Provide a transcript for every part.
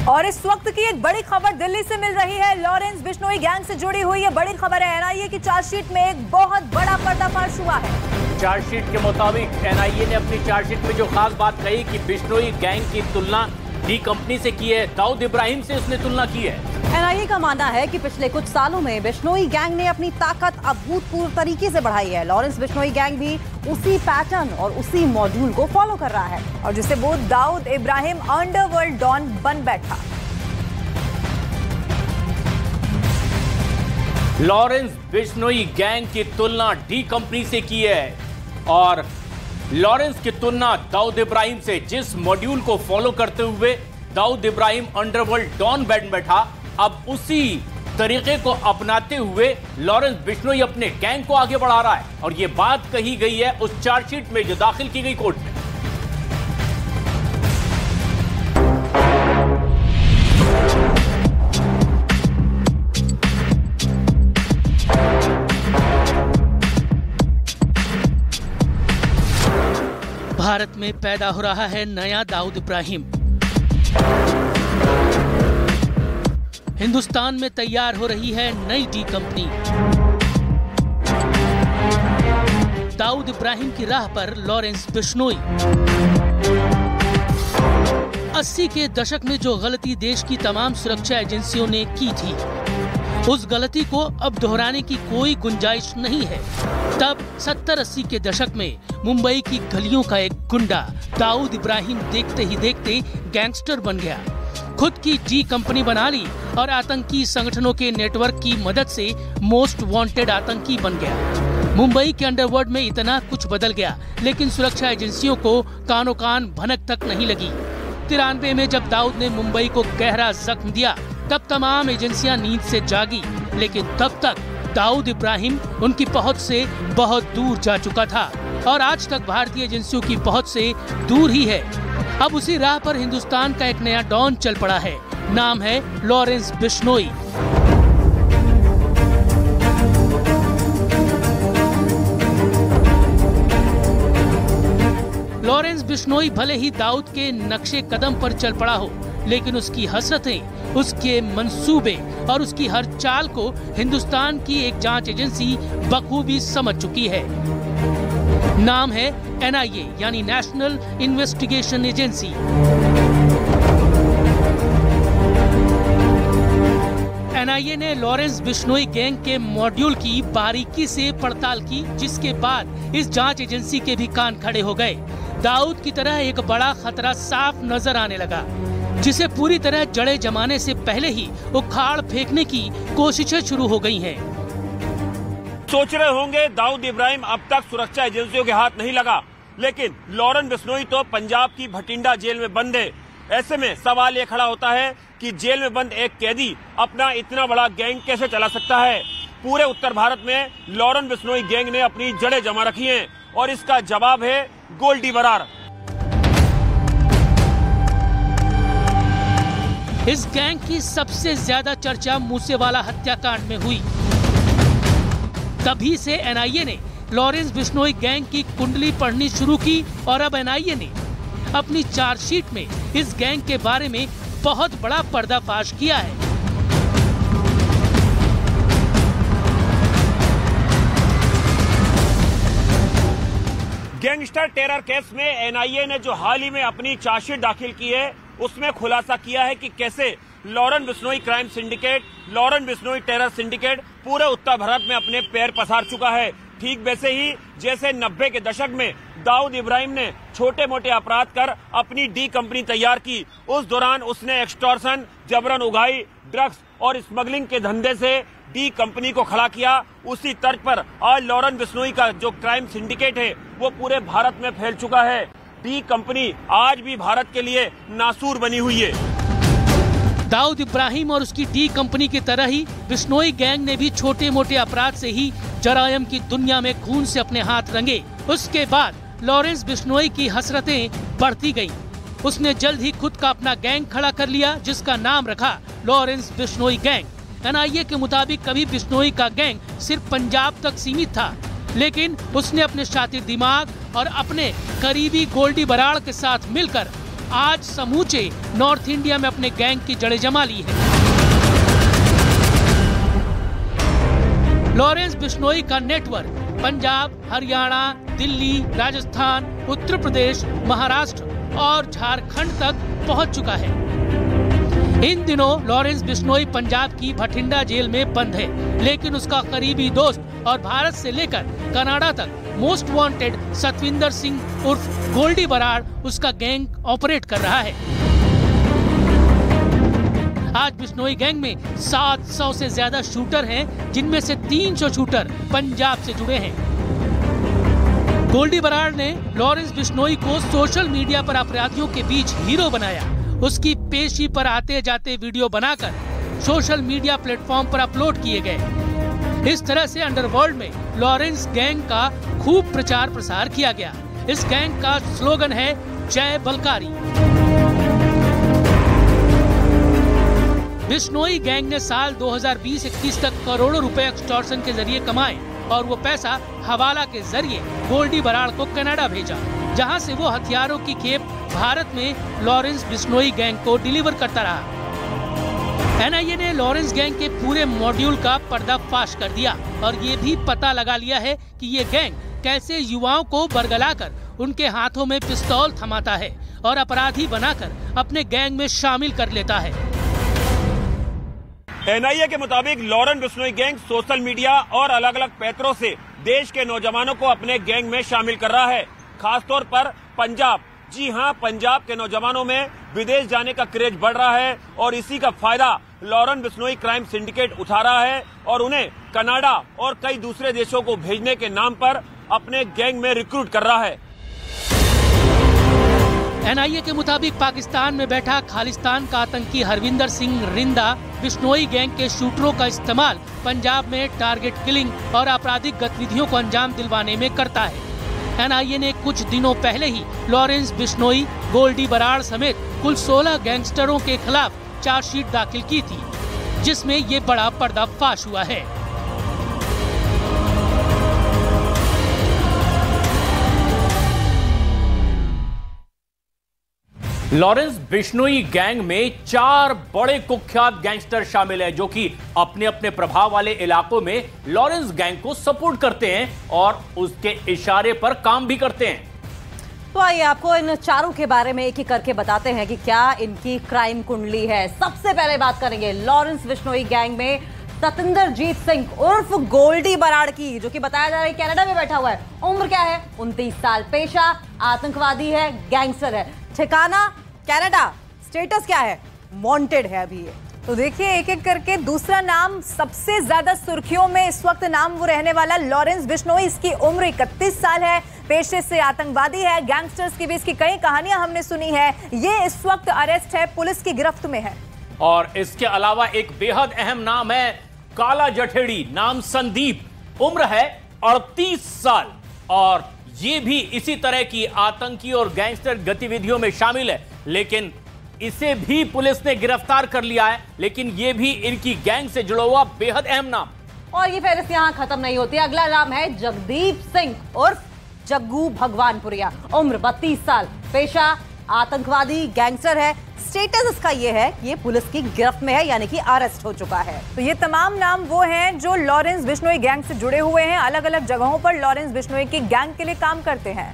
और इस वक्त की एक बड़ी खबर दिल्ली से मिल रही है। लॉरेंस बिश्नोई गैंग से जुड़ी हुई ये बड़ी खबर है। एनआईए की चार्जशीट में एक बहुत बड़ा पर्दाफाश हुआ है। चार्जशीट के मुताबिक एनआईए ने अपनी चार्जशीट में जो खास बात कही कि बिश्नोई गैंग की तुलना डी कंपनी से की है, दाऊद इब्राहिम से उसने तुलना की है। एनआईए का मानना है कि पिछले कुछ सालों में बिश्नोई गैंग ने अपनी ताकत अभूतपूर्व तरीके से बढ़ाई है। लॉरेंस बिश्नोई गैंग भी उसी पैटर्न और उसी मॉड्यूल को फॉलो कर रहा है और जिससे वो दाऊद इब्राहिम अंडरवर्ल्ड डॉन बन बैठा। लॉरेंस बिश्नोई गैंग की तुलना डी कंपनी से की है और लॉरेंस की तुलना दाऊद इब्राहिम से। जिस मॉड्यूल को फॉलो करते हुए दाऊद इब्राहिम अंडरवर्ल्ड डॉन बन बैठा, अब उसी तरीके को अपनाते हुए लॉरेंस बिश्नोई अपने गैंग को आगे बढ़ा रहा है और यह बात कही गई है उस चार्जशीट में जो दाखिल की गई कोर्ट में। भारत में पैदा हो रहा है नया दाऊद इब्राहिम। हिंदुस्तान में तैयार हो रही है नई डी कंपनी। दाऊद इब्राहिम की राह पर लॉरेंस बिश्नोई। 80 के दशक में जो गलती देश की तमाम सुरक्षा एजेंसियों ने की थी, उस गलती को अब दोहराने की कोई गुंजाइश नहीं है। तब 70-80 के दशक में मुंबई की गलियों का एक गुंडा दाऊद इब्राहिम देखते ही देखते गैंगस्टर बन गया। खुद की डी कंपनी बना ली और आतंकी संगठनों के नेटवर्क की मदद से मोस्ट वांटेड आतंकी बन गया। मुंबई के अंडरवर्ल्ड में इतना कुछ बदल गया, लेकिन सुरक्षा एजेंसियों को कानो कान भनक तक नहीं लगी। 93 में जब दाऊद ने मुंबई को गहरा जख्म दिया, तब तमाम एजेंसियां नींद से जागी, लेकिन तब तक दाऊद इब्राहिम उनकी पहुंच से बहुत दूर जा चुका था और आज तक भारतीय एजेंसियों की पहुंच से दूर ही है। अब उसी राह पर हिंदुस्तान का एक नया डॉन चल पड़ा है। नाम है लॉरेंस बिश्नोई। लॉरेंस बिश्नोई भले ही दाऊद के नक्शे कदम पर चल पड़ा हो, लेकिन उसकी हसरतें, उसके मंसूबे और उसकी हर चाल को हिंदुस्तान की एक जांच एजेंसी बखूबी समझ चुकी है। नाम है एनआईए यानी नेशनल इन्वेस्टिगेशन एजेंसी। एनआईए ने लॉरेंस बिश्नोई गैंग के मॉड्यूल की बारीकी से पड़ताल की, जिसके बाद इस जांच एजेंसी के भी कान खड़े हो गए। दाऊद की तरह एक बड़ा खतरा साफ नजर आने लगा, जिसे पूरी तरह जड़े जमाने से पहले ही उखाड़ फेंकने की कोशिशें शुरू हो गई हैं। सोच रहे होंगे दाऊद इब्राहिम अब तक सुरक्षा एजेंसियों के हाथ नहीं लगा, लेकिन लॉरेंस बिश्नोई तो पंजाब की भटिंडा जेल में बंद है। ऐसे में सवाल ये खड़ा होता है कि जेल में बंद एक कैदी अपना इतना बड़ा गैंग कैसे चला सकता है। पूरे उत्तर भारत में लॉरेंस बिश्नोई गैंग ने अपनी जड़ें जमा रखी हैं और इसका जवाब है गोल्डी बरार। इस गैंग की सबसे ज्यादा चर्चा मूसेवाला हत्याकांड में हुई। तभी से एनआईए ने लॉरेंस बिश्नोई गैंग की कुंडली पढ़नी शुरू की और अब एनआईए ने अपनी चार्जशीट में इस गैंग के बारे में बहुत बड़ा पर्दाफाश किया है। गैंगस्टर टेरर केस में एनआईए ने जो हाल ही में अपनी चार्जशीट दाखिल की है, उसमें खुलासा किया है कि कैसे Lawrence Bishnoi crime syndicate, Lawrence Bishnoi terror syndicate पूरे उत्तर भारत में अपने पैर पसार चुका है। ठीक वैसे ही जैसे 90 के दशक में दाऊद इब्राहिम ने छोटे मोटे अपराध कर अपनी डी कंपनी तैयार की। उस दौरान उसने एक्सटॉर्शन, जबरन उगाही, ड्रग्स और स्मगलिंग के धंधे से डी कंपनी को खड़ा किया। उसी तर्ज पर आज लॉरेंस बिश्नोई का जो क्राइम सिंडिकेट है वो पूरे भारत में फैल चुका है। डी कंपनी आज भी भारत के लिए नासूर बनी हुई है। दाऊद इब्राहिम और उसकी डी कंपनी की तरह ही बिश्नोई गैंग ने भी छोटे मोटे अपराध से ही जरायम की दुनिया में खून से अपने हाथ रंगे। उसके बाद लॉरेंस बिश्नोई की हसरतें बढ़ती गईं। उसने जल्द ही खुद का अपना गैंग खड़ा कर लिया, जिसका नाम रखा लॉरेंस बिश्नोई गैंग। एनआईए के मुताबिक कभी बिश्नोई का गैंग सिर्फ पंजाब तक सीमित था, लेकिन उसने अपने शातिर दिमाग और अपने करीबी गोल्डी बराड़ के साथ मिलकर आज समूचे नॉर्थ इंडिया में अपने गैंग की जड़ें जमा ली है। लॉरेंस बिश्नोई का नेटवर्क पंजाब, हरियाणा, दिल्ली, राजस्थान, उत्तर प्रदेश, महाराष्ट्र और झारखंड तक पहुंच चुका है। इन दिनों लॉरेंस बिश्नोई पंजाब की भटिंडा जेल में बंद है, लेकिन उसका करीबी दोस्त और भारत से लेकर कनाडा तक मोस्ट वांटेड सतविंदर सिंह उर्फ गोल्डी बराड़ उसका गैंग ऑपरेट कर रहा है। आज बिश्नोई गैंग में 700 से ज्यादा शूटर हैं, जिनमें से 300 शूटर पंजाब से जुड़े हैं। गोल्डी बराड़ ने लॉरेंस बिश्नोई को सोशल मीडिया पर अपराधियों के बीच हीरो बनाया। उसकी पेशी पर आते जाते वीडियो बनाकर सोशल मीडिया प्लेटफॉर्म पर अपलोड किए गए। इस तरह से अंडरवर्ल्ड में लॉरेंस गैंग का खूब प्रचार प्रसार किया गया। इस गैंग का स्लोगन है जय बलकारी। बिश्नोई गैंग ने साल 2020-21 तक करोड़ों रुपए एक्सटॉर्शन के जरिए कमाए और वो पैसा हवाला के जरिए गोल्डी बराड़ को कनाडा भेजा, जहां से वो हथियारों की खेप भारत में लॉरेंस बिश्नोई गैंग को डिलीवर करता रहा। एनआईए ने लॉरेंस गैंग के पूरे मॉड्यूल का पर्दाफाश कर दिया और ये भी पता लगा लिया है कि ये गैंग कैसे युवाओं को बरगलाकर उनके हाथों में पिस्तौल थमाता है और अपराधी बनाकर अपने गैंग में शामिल कर लेता है। एनआईए के मुताबिक Lawrence Bishnoi gang social media और अलग अलग पैतरों से देश के नौजवानों को अपने गैंग में शामिल कर रहा है, खासतौर पर पंजाब। जी हां, पंजाब के नौजवानों में विदेश जाने का क्रेज बढ़ रहा है और इसी का फायदा लॉरेंस बिश्नोई क्राइम सिंडिकेट उठा रहा है और उन्हें कनाडा और कई दूसरे देशों को भेजने के नाम पर अपने गैंग में रिक्रूट कर रहा है। एनआईए के मुताबिक पाकिस्तान में बैठा खालिस्तान का आतंकी हरविंदर सिंह रिंदा बिश्नोई गैंग के शूटरों का इस्तेमाल पंजाब में टारगेट किलिंग और आपराधिक गतिविधियों को अंजाम दिलवाने में करता है। एनआईए ने कुछ दिनों पहले ही लॉरेंस बिश्नोई, गोल्डी बराड़ समेत कुल 16 गैंगस्टरों के खिलाफ चार्जशीट दाखिल की थी, जिसमें ये बड़ा पर्दाफाश हुआ है। लॉरेंस बिश्नोई गैंग में 4 बड़े कुख्यात गैंगस्टर शामिल हैं, जो कि अपने अपने प्रभाव वाले इलाकों में लॉरेंस गैंग को सपोर्ट करते हैं और उसके इशारे पर काम भी करते हैं। तो आइए आपको इन चारों के बारे में एक एक करके बताते हैं कि क्या इनकी क्राइम कुंडली है। सबसे पहले बात करेंगे लॉरेंस बिश्नोई गैंग में सतिंदरजीत सिंह उर्फ गोल्डी बराड़ की, जो कि बताया जा रहा है कनाडा में बैठा हुआ है। उम्र क्या है? 29 साल। पेशा आतंकवादी है, गैंगस्टर है। ठिकाना कनाडा। स्टेटस क्या है? वांटेड है अभी ये। तो देखिए एक एक करके दूसरा नाम सबसे ज्यादा सुर्खियों में इस वक्त नाम वो रहने वाला लॉरेंस बिश्नोई। इसकी उम्र 31 साल है, पेशे से आतंकवादी है, गैंगस्टर्स की भी इसकी कई कहानियां हमने सुनी है। ये इस वक्त अरेस्ट है, पुलिस की गिरफ्त में है। और इसके अलावा एक बेहद अहम नाम है काला जठेड़ी, नाम संदीप, उम्र है 38 साल और ये भी इसी तरह की आतंकी और गैंगस्टर गतिविधियों में शामिल है, लेकिन इसे भी पुलिस ने गिरफ्तार कर लिया है। लेकिन ये भी इनकी गैंग से जुड़ा हुआ बेहद अहम नाम। और ये फहरिस्त यहाँ खत्म नहीं होती। अगला नाम है जगदीप सिंह उर्फ जग्गू भगवानपुरिया। उम्र 32 साल। पेशा आतंकवादी, गैंगस्टर है। स्टेटस इसका ये है कि ये पुलिस की गिरफ्त में है, यानी कि अरेस्ट हो चुका है। तो ये तमाम नाम वो हैं जो लॉरेंस बिश्नोई गैंग से जुड़े हुए हैं, अलग अलग जगहों पर लॉरेंस बिश्नोई की गैंग के लिए काम करते हैं।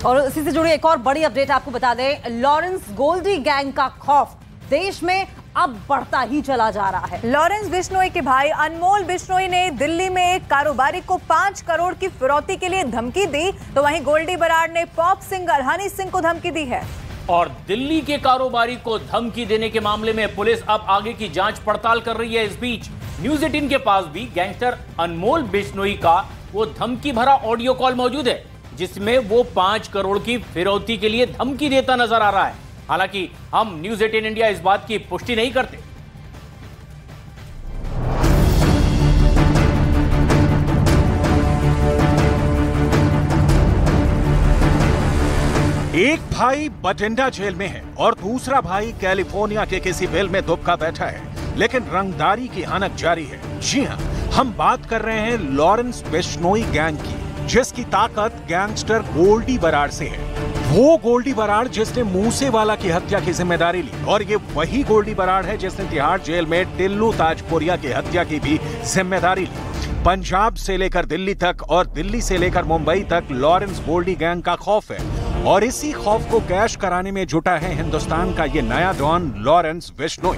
और इसी से जुड़ी एक और बड़ी अपडेट आपको बता दें, लॉरेंस गोल्डी गैंग का खौफ देश में अब बढ़ता ही चला जा रहा है। लॉरेंस बिश्नोई के भाई अनमोल बिश्नोई ने दिल्ली में एक कारोबारी को 5 करोड़ की फिरौती के लिए धमकी दी, तो वहीं गोल्डी बराड़ ने पॉप सिंगर हनी सिंह को धमकी दी है। और दिल्ली के कारोबारी को धमकी देने के मामले में पुलिस अब आगे की जांच पड़ताल कर रही है। इस बीच न्यूज 18 के पास भी गैंगस्टर अनमोल बिश्नोई का वो धमकी भरा ऑडियो कॉल मौजूद है, जिसमें वो 5 करोड़ की फिरौती के लिए धमकी देता नजर आ रहा है। हालांकि हम न्यूज 18 इंडिया इस बात की पुष्टि नहीं करते। एक भाई बठिंडा जेल में है और दूसरा भाई कैलिफोर्निया के किसी बिल में दुबका बैठा है, लेकिन रंगदारी की हनक जारी है। जी हां, हम बात कर रहे हैं लॉरेंस बिश्नोई गैंग की, जिसकी ताकत गैंगस्टर गोल्डी बराड़ से है। वो गोल्डी बराड़ जिसने मूसेवाला की हत्या की जिम्मेदारी ली, और ये वही गोल्डी बराड़ है जिसने तिहाड़ जेल में टिल्लू ताजपुरिया की हत्या की भी जिम्मेदारी ली। पंजाब से लेकर दिल्ली तक और दिल्ली से लेकर मुंबई तक लॉरेंस गोल्डी गैंग का खौफ है, और इसी खौफ को कैश कराने में जुटा है हिंदुस्तान का ये नया don Lawrence Bishnoi.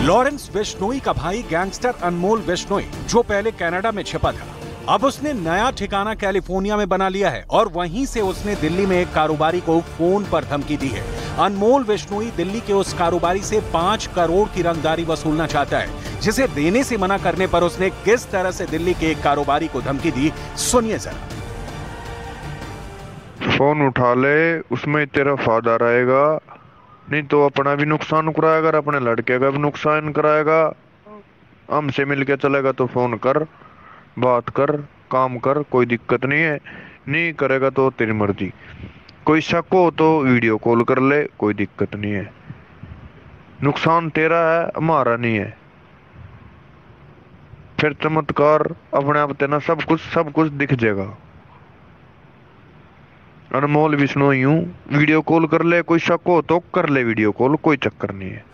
Lawrence Bishnoi का भाई गैंगस्टर अनमोल बिश्नोई, जो पहले कनाडा में छिपा था, अब उसने नया ठिकाना कैलिफोर्निया में बना लिया है, और वहीं से उसने दिल्ली में एक कारोबारी को फोन पर धमकी दी है। अनमोल बिश्नोई दिल्ली के उस कारोबारी से 5 करोड़ की रंगदारी वसूलना चाहता है, जिसे देने से मना करने पर उसने किस तरह से दिल्ली के एक कारोबारी को धमकी दी, सुनिए जरा। फोन उठा ले, उसमें तेरा फायदा रहेगा, नहीं तो अपना भी नुकसान कराएगा, अपने लड़के का भी नुकसान कराएगा। हमसे मिलके चलेगा तो फोन कर, बात कर, काम कर, कोई दिक्कत नहीं है। नहीं करेगा तो तेरी मर्जी। कोई शक हो तो वीडियो कॉल कर ले, कोई दिक्कत नहीं है। नुकसान तेरा है, हमारा नहीं है। फिर चमत्कार अपने आप तेना सब कुछ दिख जाएगा। अनमोल बिश्नोई हूं, वीडियो कॉल कर ले, कोई शक हो तो कर ले वीडियो कॉल, कोई चक्कर नहीं है।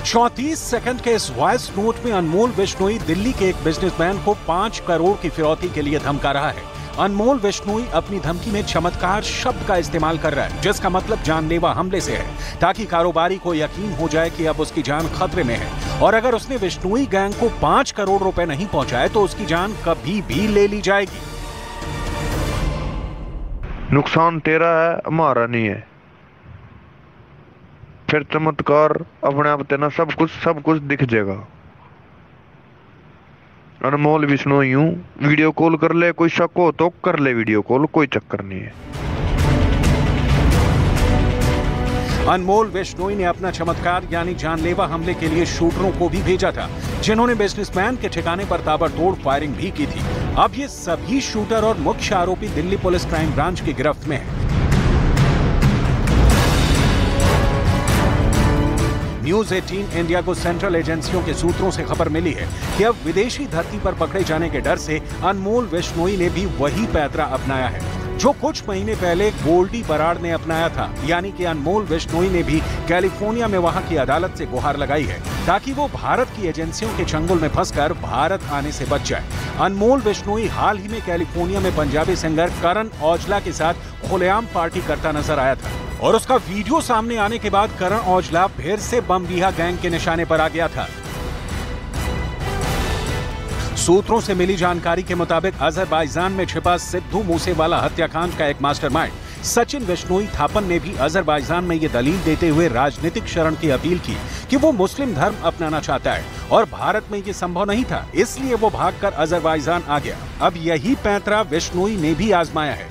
34 सेकंड के इस वॉइस नोट में अनमोल बिश्नोई दिल्ली के एक बिजनेसमैन को 5 करोड़ की फिरौती के लिए धमका रहा है। अनमोल बिश्नोई अपनी धमकी में चमत्कार शब्द का इस्तेमाल कर रहा है, जिसका मतलब जानलेवा हमले से है, ताकि कारोबारी को यकीन हो जाए कि अब उसकी जान खतरे में है, और अगर उसने बिश्नोई गैंग को 5 करोड़ रुपए नहीं पहुंचाए तो उसकी जान कभी भी ले ली जाएगी। नुकसान तेरा है, हमारा नहीं है। फिर चमत्कार अपने आप तेना सब कुछ दिख जाएगा। अनमोल बिश्नोई हूं, वीडियो कॉल कर ले, कोई शक हो तो कर ले वीडियो कॉल, कोई चक्कर नहीं है। अनमोल बिश्नोई ने अपना चमत्कार यानी जानलेवा हमले के लिए शूटरों को भी भेजा था, जिन्होंने बिजनेसमैन के ठिकाने पर ताबड़तोड़ फायरिंग भी की थी। अब ये सभी शूटर और मुख्य आरोपी दिल्ली पुलिस क्राइम ब्रांच की गिरफ्त में हैं। न्यूज 18 इंडिया को सेंट्रल एजेंसियों के सूत्रों से खबर मिली है कि अब विदेशी धरती पर पकड़े जाने के डर से अनमोल बिश्नोई ने भी वही पैतरा अपनाया है जो कुछ महीने पहले गोल्डी बराड़ ने अपनाया था, यानी कि अनमोल बिश्नोई ने भी कैलिफोर्निया में वहां की अदालत से गुहार लगाई है ताकि वो भारत की एजेंसियों के चंगुल में फंसकर भारत आने से बच जाए। अनमोल बिश्नोई हाल ही में कैलिफोर्निया में पंजाबी सिंगर करण औजला के साथ खुलेआम पार्टी करता नजर आया था, और उसका वीडियो सामने आने के बाद करण औजला फिर से बमबिहा गैंग के निशाने पर आ गया था। सूत्रों से मिली जानकारी के मुताबिक अजरबैजान में छिपा सिद्धू मूसेवाला हत्याकांड का एक मास्टरमाइंड सचिन बिश्नोई थापन ने भी अजरबैजान में ये दलील देते हुए राजनीतिक शरण की अपील की कि वो मुस्लिम धर्म अपनाना चाहता है और भारत में ये संभव नहीं था, इसलिए वो भागकर अजरबैजान आ गया। अब यही पैंतरा बिश्नोई ने भी आजमाया है।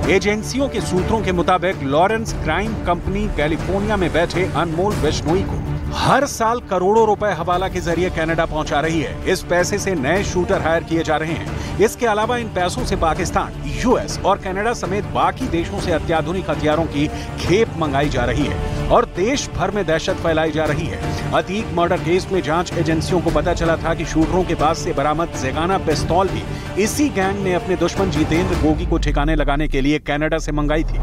एजेंसियों के सूत्रों के मुताबिक लॉरेंस क्राइम कंपनी कैलिफोर्निया में बैठे अनमोल बिश्नोई को हर साल करोड़ों रुपए हवाला के जरिए कनाडा पहुंचा रही है। इस पैसे से नए शूटर हायर किए जा रहे हैं। इसके अलावा इन पैसों से पाकिस्तान, यूएस और कनाडा समेत बाकी देशों से अत्याधुनिक हथियारों की खेप मंगाई जा रही है और देश भर में दहशत फैलाई जा रही है। अतीक मर्डर केस में जांच एजेंसियों को पता चला था कि शूटरों के पास से बरामद ज़ेगाना पिस्तौल भी इसी गैंग ने अपने दुश्मन जितेंद्र गोगी को ठिकाने लगाने के लिए कनाडा से मंगाई थी।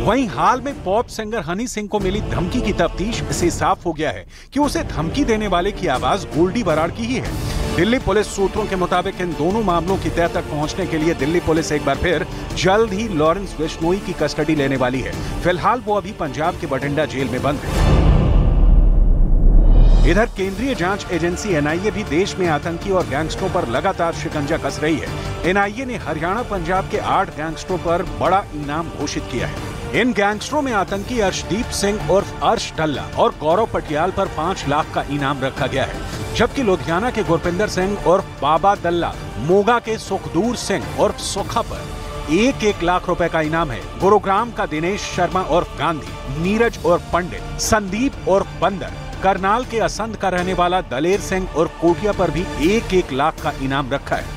वहीं हाल में पॉप सिंगर हनी सिंह को मिली धमकी की तफ्तीश से साफ हो गया है कि उसे धमकी देने वाले की आवाज गोल्डी बराड़ की ही है। दिल्ली पुलिस सूत्रों के मुताबिक इन दोनों मामलों की तह तक पहुंचने के लिए दिल्ली पुलिस एक बार फिर जल्द ही लॉरेंस बिश्नोई की कस्टडी लेने वाली है। फिलहाल वो अभी पंजाब के बठिंडा जेल में बंद है। इधर केंद्रीय जांच एजेंसी एनआईए भी देश में आतंकी और गैंगस्टरों पर लगातार शिकंजा कस रही है। एनआईए ने हरियाणा पंजाब के 8 गैंगस्टरों पर बड़ा इनाम घोषित किया है। इन गैंगस्टरों में आतंकी अर्शदीप सिंह उर्फ अर्श डल्ला और गौरव पटियाल पर 5 लाख का इनाम रखा गया है, जबकि लुधियाना के गुरपिंदर सिंह उर्फ बाबा दल्ला, मोगा के सुखदूर सिंह उर्फ सुखा पर 1-1 लाख रुपए का इनाम है। गुरुग्राम का दिनेश शर्मा उर्फ गांधी, नीरज उर्फ पंडित, संदीप उर्फ बंदर, करनाल के असंध का रहने वाला दलेर सिंह और कोटिया पर भी 1-1 लाख का इनाम रखा है।